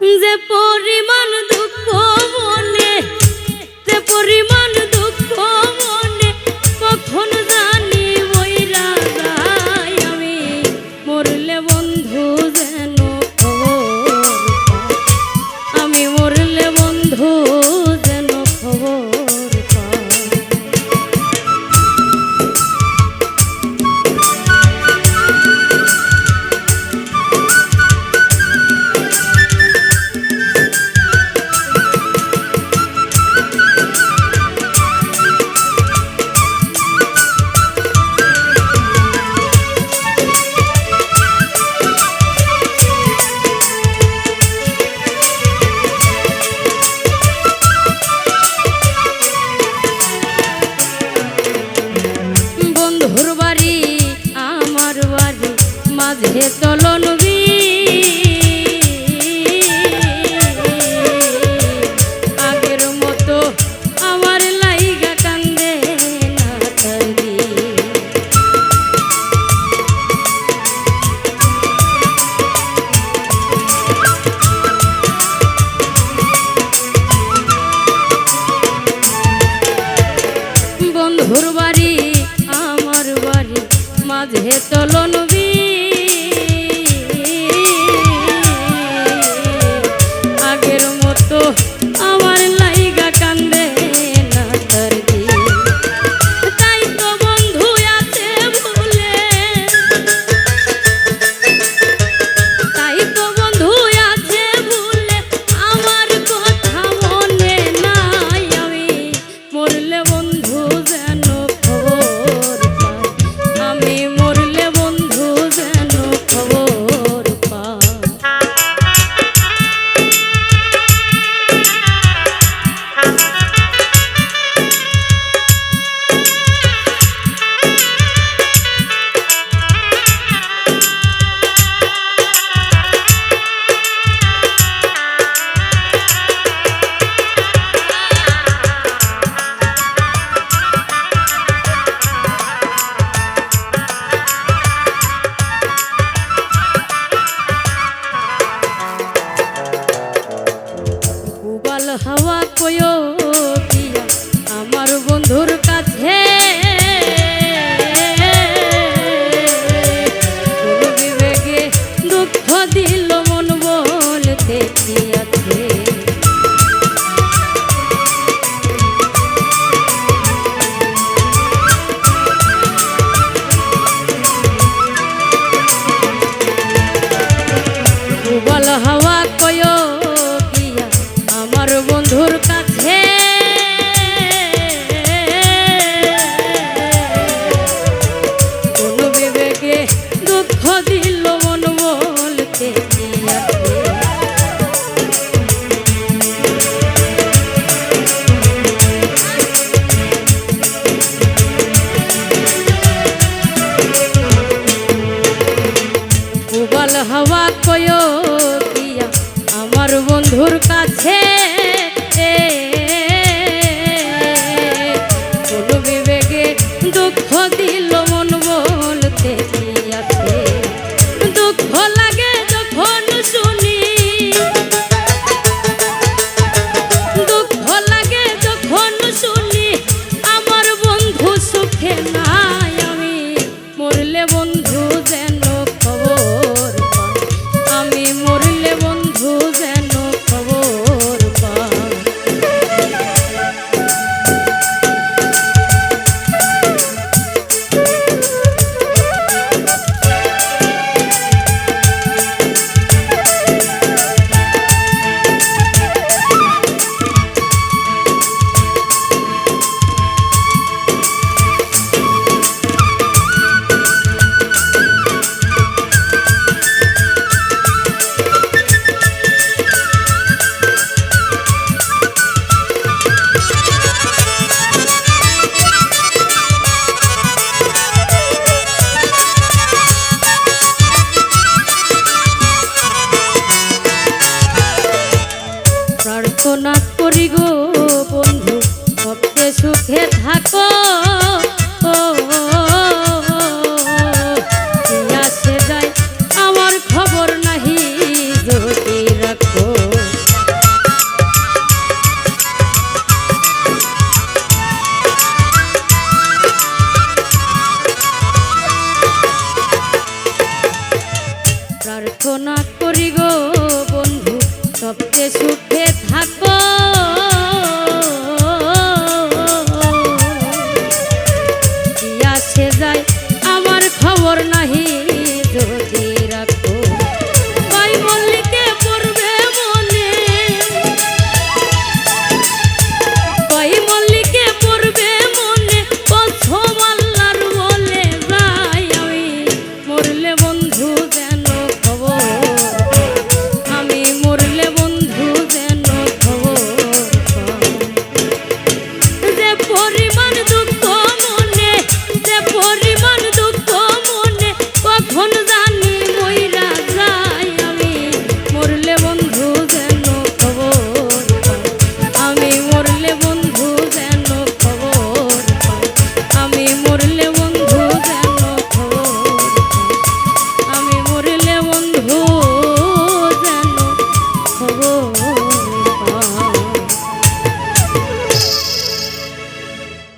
যে পরিমাণ দুঃখ মনে, যে পরিমাণ দুঃখ মনে, কখন জানি বইরা যায়। আমি মরলে বন্ধু যেন খবর পায়, আমি মরলে বন্ধু যেন খবর পায়। বন্ধুর বাড়ি আমার বাড়ি মাঝে চলন আগের মতো আমার লাইগা কান্দে না তারি। বন্ধুর বাড়ি আমার বাড়ি মাঝে চলন আগের মতো আমার লাইগা কান্দে না তার দি। তাই তো বন্ধু আছে ভুলে, তাই তো বন্ধু আছে ভুলে, আমার কথা মনে নাই। আমি মরলে বন্ধু যেন খবর পায়, আমি মরলে বন্ধু যেন খবর পায়। হাওয়া কয়ো দিয়া আমার বন্ধুর কাছে, বিবেকে দুঃখ দিল মন বলতে কি আছে। উবাল হাওয়া কয়ো দিয়া আমার বন্ধুর কাছে, কোন বিবেকে দুঃখ দিল মন বলতে কি আছে। উবাল হাওয়া কয়ো দিয়া আমার বন্ধুর কাছে, কোন বিবেকে দুঃখ দিল মন বলতে কি আছে। দুঃখ লাগে যখন শুনি, দুঃখ লাগে যখন শুনি আমার বন্ধু সুখে নাই। আমি মরলে বন্ধু যেন খবর পায়, আমি মরলে বন্ধু যেন খবর পায়। প্রার্থনা করি গো বন্ধু সবচেয়ে সুখে থাকো, আসে যায় আমার খবর নাহি যদি রাখো। সুখ